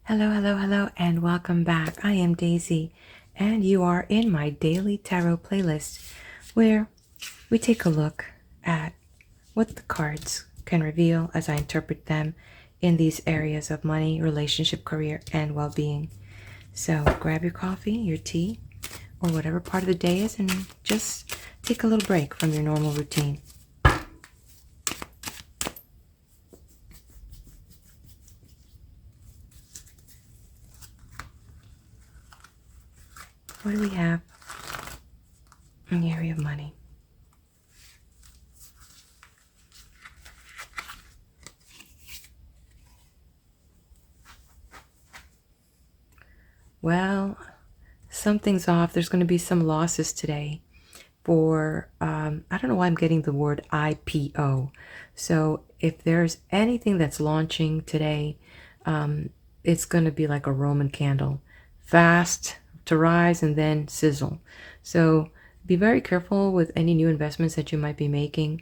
Hello, hello, hello, and welcome back. I am Daisy, and you are in my daily tarot playlist where we take a look at what the cards can reveal as I interpret them in these areas of money, relationship, career, and well being. So grab your coffee, your tea, or whatever part of the day is, and just take a little break from your normal routine. What do we have in the area of money? Well, something's off. There's going to be some losses today for, I don't know why I'm getting the word IPO. So if there's anything that's launching today, it's going to be like a Roman candle, fast to rise and then sizzle. So be very careful with any new investments that you might be making.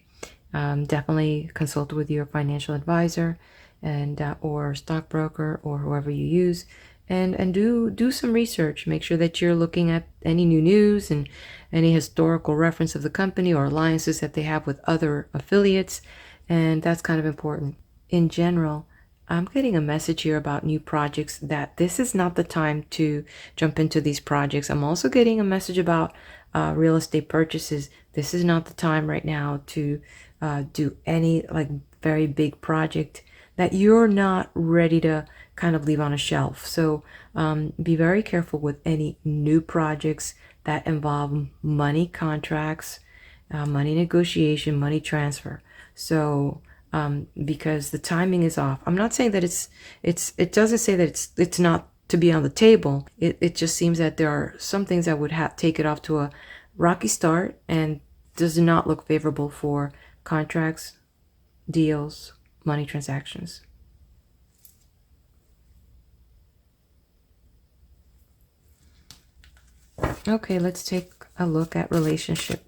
Definitely consult with your financial advisor and or stockbroker or whoever you use, and do some research. Make sure that you're looking at any new news and any historical reference of the company or alliances that they have with other affiliates, and that's kind of important. In general, I'm getting a message here about new projects that this is not the time to jump into these projects. I'm also getting a message about real estate purchases. This is not the time right now to do any like very big project that you're not ready to kind of leave on a shelf. So be very careful with any new projects that involve money contracts, money negotiation, money transfer. So because the timing is off. I'm not saying that it doesn't say that it's not to be on the table. It just seems that there are some things that would take it off to a rocky start and does not look favorable for contracts, deals, money transactions. Okay, let's take a look at relationship.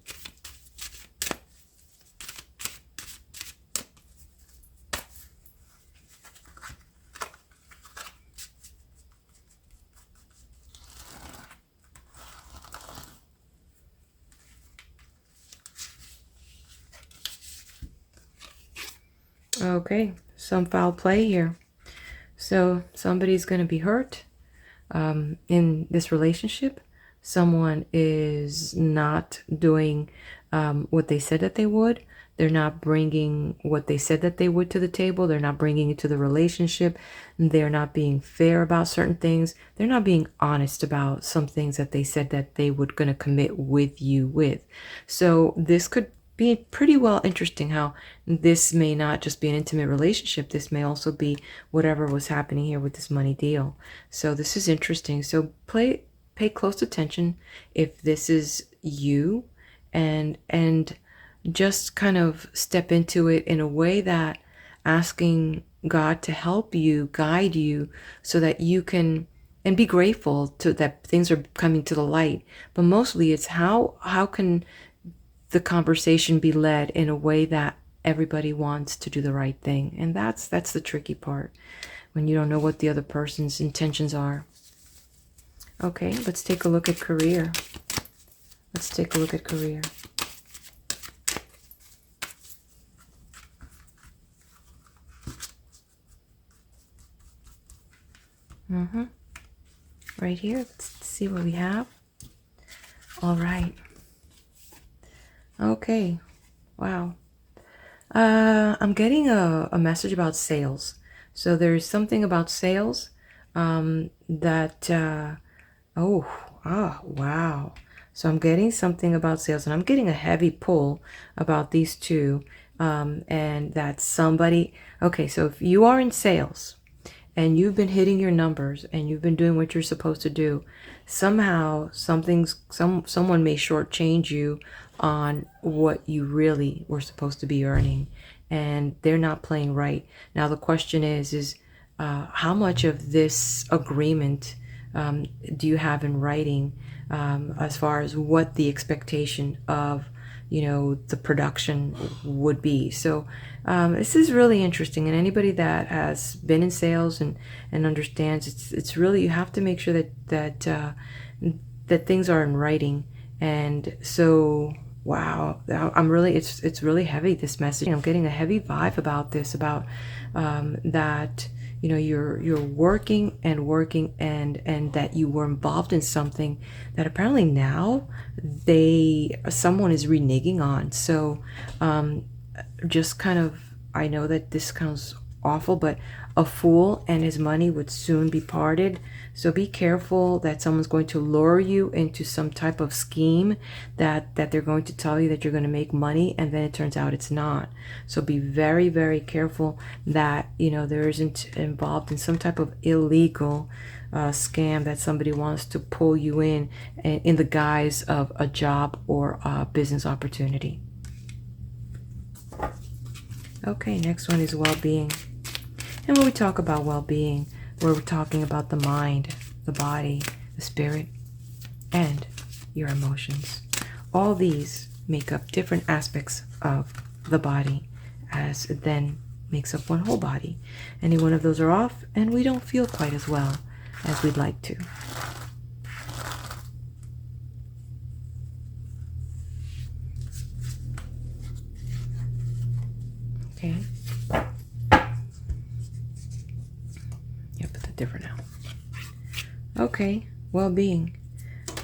Okay, some foul play here. So somebody's going to be hurt in this relationship. Someone is not doing what they said that they would. They're not bringing what they said that they would to the table. They're not bringing it to the relationship. They're not being fair about certain things. They're not being honest about some things that they said that they would going to commit with you with. So this could be pretty well interesting how this may not just be an intimate relationship. This may also be whatever was happening here with this money deal. So this is interesting. So pay close attention if this is you, and just kind of step into it in a way that asking God to help you, guide you, so that you can, and be grateful to that things are coming to the light. But mostly it's how can the conversation be led in a way that everybody wants to do the right thing. And that's the tricky part, when you don't know what the other person's intentions are. Okay, let's take a look at career. Let's take a look at career. Right here, let's see what we have. All right. Okay, wow. I'm getting a message about sales. So there's something about sales that, wow. So I'm getting something about sales, and I'm getting a heavy pull about these two. And that somebody, okay, so if you are in sales and you've been hitting your numbers and you've been doing what you're supposed to do, somehow someone may shortchange you on what you really were supposed to be earning, and they're not playing right. Now the question is how much of this agreement do you have in writing, as far as what the expectation of the production would be. So this is really interesting, and anybody that has been in sales and understands, it's really, you have to make sure that things are in writing. And so, wow, I'm really, it's really heavy, this message. I'm getting a heavy vibe about this, about that you're working and working, and that you were involved in something that apparently now someone is reneging on. So just kind of, I know that this sounds awful, but a fool and his money would soon be parted. So be careful that someone's going to lure you into some type of scheme that they're going to tell you that you're going to make money, and then it turns out it's not. So be very, very careful that there isn't involved in some type of illegal scam that somebody wants to pull you in the guise of a job or a business opportunity. Okay, next one is well-being. And when we talk about well-being, we're talking about the mind, the body, the spirit, and your emotions. All these make up different aspects of the body, as it then makes up one whole body. Any one of those are off, and we don't feel quite as well as we'd like to. Okay. Yeah, put that different now. Okay, well-being.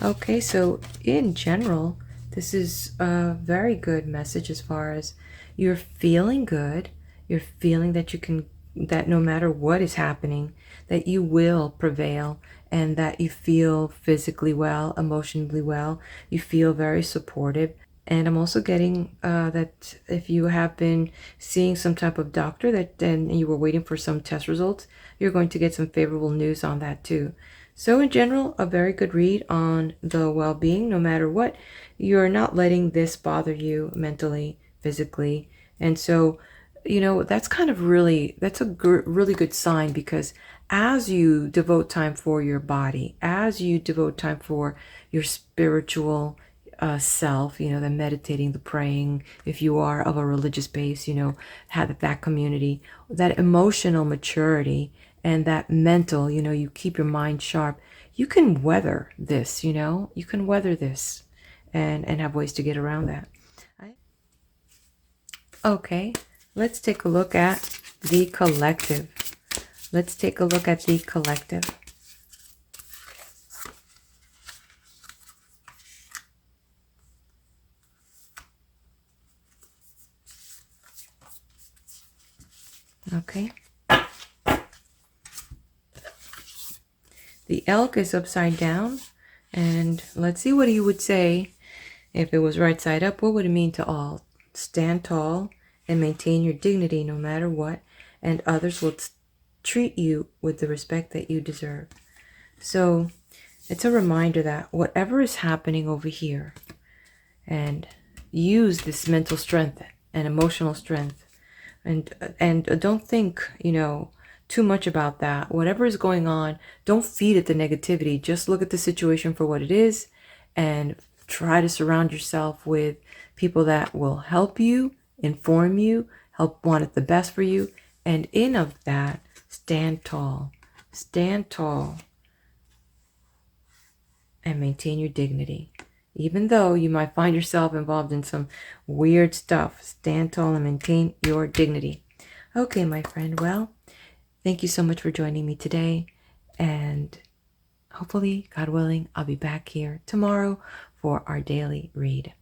Okay, so in general, this is a very good message as far as you're feeling good. You're feeling that that no matter what is happening, that you will prevail, and that you feel physically well, emotionally well. You feel very supportive. And I'm also getting that if you have been seeing some type of doctor and you were waiting for some test results, you're going to get some favorable news on that too. So in general, a very good read on the well-being. No matter what, you're not letting this bother you mentally, physically. And so, that's kind of that's a really good sign, because as you devote time for your body, as you devote time for your spiritual self, the meditating, the praying, if you are of a religious base, have that community, that emotional maturity, and that mental, you keep your mind sharp, you can weather this, you can weather this and have ways to get around that. Okay, let's take a look at the collective. Let's take a look at the collective. Okay. The elk is upside down, and let's see what he would say if it was right side up. What would it mean to all? Stand tall and maintain your dignity no matter what, and others will treat you with the respect that you deserve. So it's a reminder that whatever is happening over here, and use this mental strength and emotional strength, and don't think too much about that. Whatever is going on, don't feed it the negativity. Just look at the situation for what it is, and try to surround yourself with people that will help you, inform you, want it the best for you, and in of that, stand tall, and maintain your dignity. Even though you might find yourself involved in some weird stuff, stand tall and maintain your dignity. Okay, my friend, well, thank you so much for joining me today, and hopefully, God willing, I'll be back here tomorrow for our daily read.